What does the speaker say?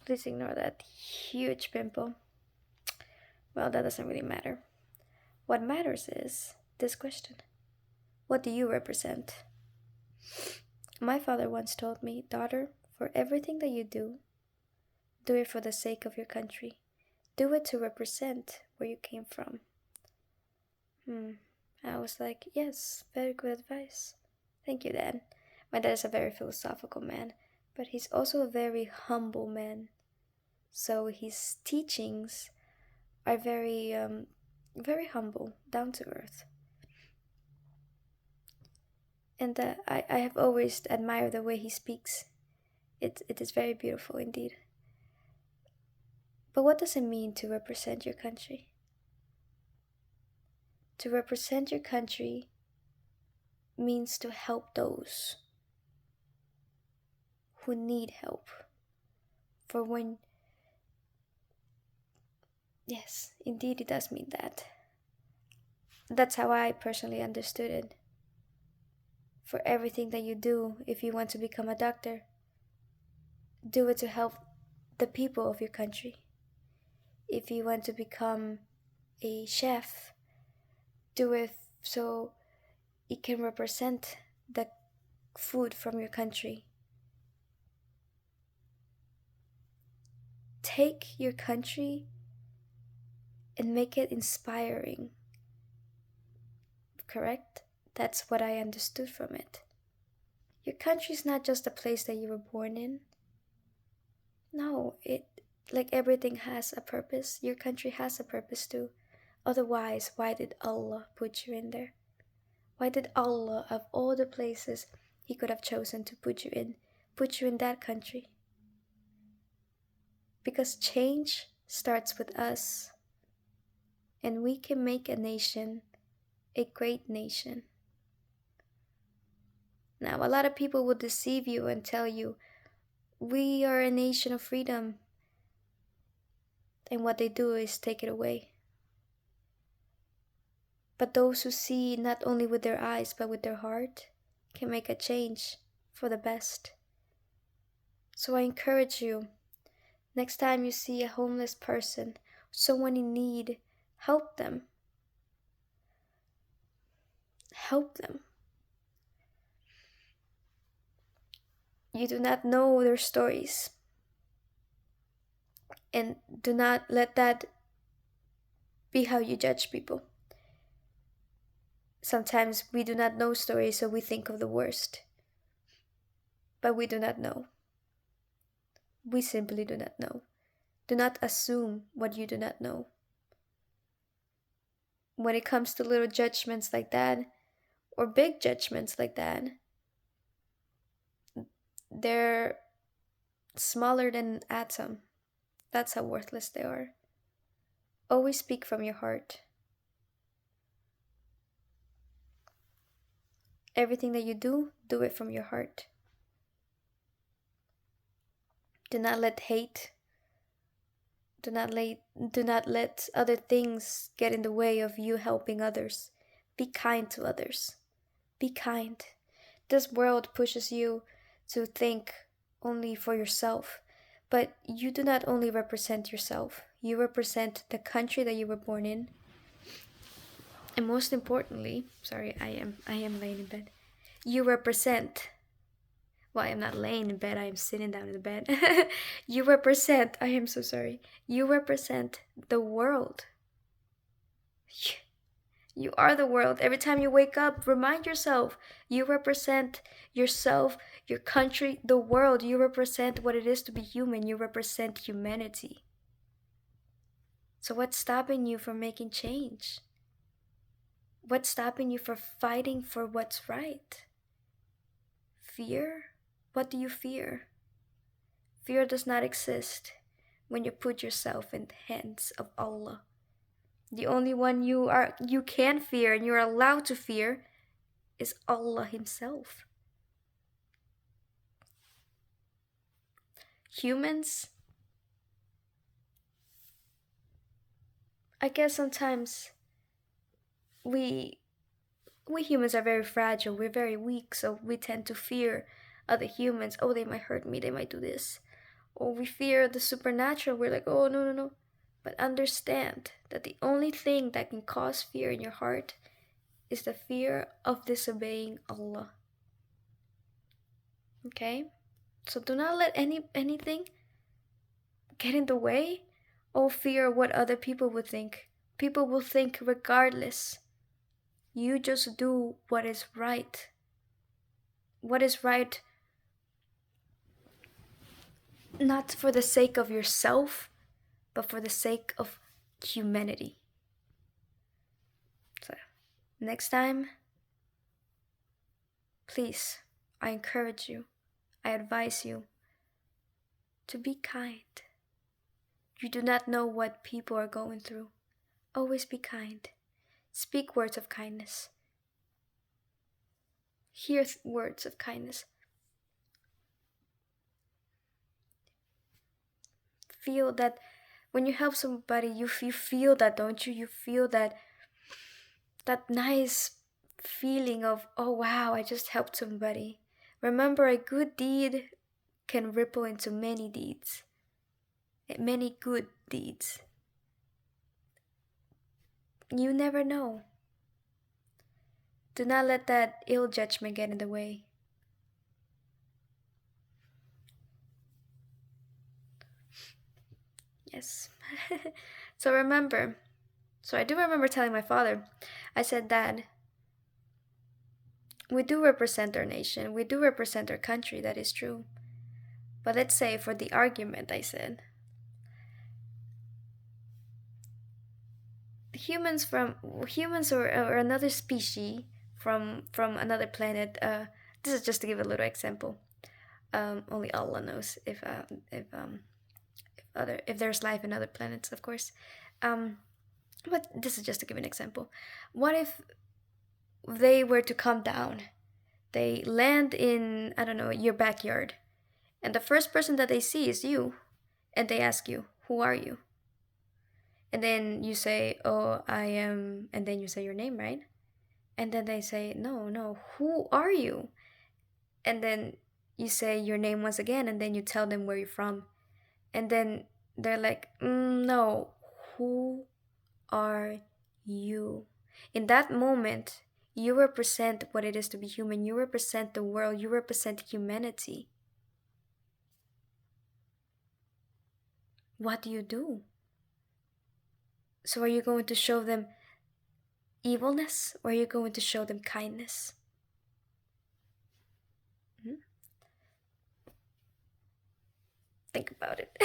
Please ignore that huge pimple. Well, that doesn't really matter. What matters is this question: what do you represent? My father once told me, daughter, for everything that you do it for the sake of your country. Do it to represent where you came from. I was like, yes, very good advice. Thank you, Dad. My dad is a very philosophical man, but he's also a very humble man. So his teachings are very humble, down to earth. And I have always admired the way he speaks. It is very beautiful indeed. But what does it mean to represent your country? To represent your country means to help those who need help. For when, yes, indeed, it does mean that. That's how I personally understood it. For everything that you do, if you want to become a doctor, do it to help the people of your country. If you want to become a chef, do it so it can represent the food from your country. Take your country and make it inspiring. Correct? That's what I understood from it. Your country is not just a place that you were born in. No, it like everything has a purpose. Your country has a purpose too. Otherwise, why did Allah put you in there? Why did Allah, of all the places He could have chosen to put you in that country? Because change starts with us, and we can make a nation a great nation. Now, a lot of people will deceive you and tell you, we are a nation of freedom. And what they do is take it away. But those who see not only with their eyes but with their heart can make a change for the best. So I encourage you, next time you see a homeless person, someone in need, help them. Help them. You do not know their stories. And do not let that be how you judge people. Sometimes we do not know stories, so we think of the worst. But we do not know. We simply do not know. Do not assume what you do not know. When it comes to little judgments like that, or big judgments like that, they're smaller than an atom. That's how worthless they are. Always speak from your heart. Everything that you do it from your heart. Do not let hate, do not let other things get in the way of you helping others. Be kind to others. Be kind. This world pushes you to think only for yourself, but you do not only represent yourself, you represent the country that you were born in. And most importantly, sorry, I am laying in bed. You represent, well, I am not laying in bed, I am sitting down in the bed. You represent, I am so sorry. You represent the world. You are the world. Every time you wake up, remind yourself you represent yourself, your country, the world. You represent what it is to be human. You represent humanity. So, what's stopping you from making change? What's stopping you from fighting for what's right? Fear? What do you fear? Fear does not exist when you put yourself in the hands of Allah. The only one you can fear and you're allowed to fear is Allah Himself. Humans, I guess sometimes we humans are very fragile, we're very weak, so we tend to fear other humans. Oh, they might hurt me, they might do this. or we fear the supernatural. We're like, oh, no, no, no. But understand that the only thing that can cause fear in your heart is the fear of disobeying Allah. Okay? So do not let anything get in the way or fear what other people would think. People will think regardless. You just do what is right. What is right, not for the sake of yourself, but for the sake of humanity. So, next time, please, I encourage you, I advise you to be kind. You do not know what people are going through. Always be kind. Speak words of kindness. Hear words of kindness. Feel that when you help somebody, you feel that, don't you? You feel that nice feeling of, oh wow, I just helped somebody. Remember, a good deed can ripple into many deeds, many good deeds. You never know. Do not let that ill judgment get in the way. Yes. So remember, so I do remember telling my father, I said, Dad, we do represent our nation, we do represent our country, that is true. But let's say, for the argument, I said, humans or another species from another planet. This is just to give a little example. Only Allah knows if there's life in other planets, of course. But this is just to give an example. What if they were to come down? They land in, I don't know, your backyard, and the first person that they see is you, and they ask you, "Who are you?" And then you say, "Oh, I am," and then you say your name, right? And then they say, "No, no, who are you?" And then you say your name once again, and then you tell them where you're from. And then they're like, "No, who are you?" In that moment, you represent what it is to be human. You represent the world. You represent humanity. What do you do? So are you going to show them evilness, or are you going to show them kindness? Think about it.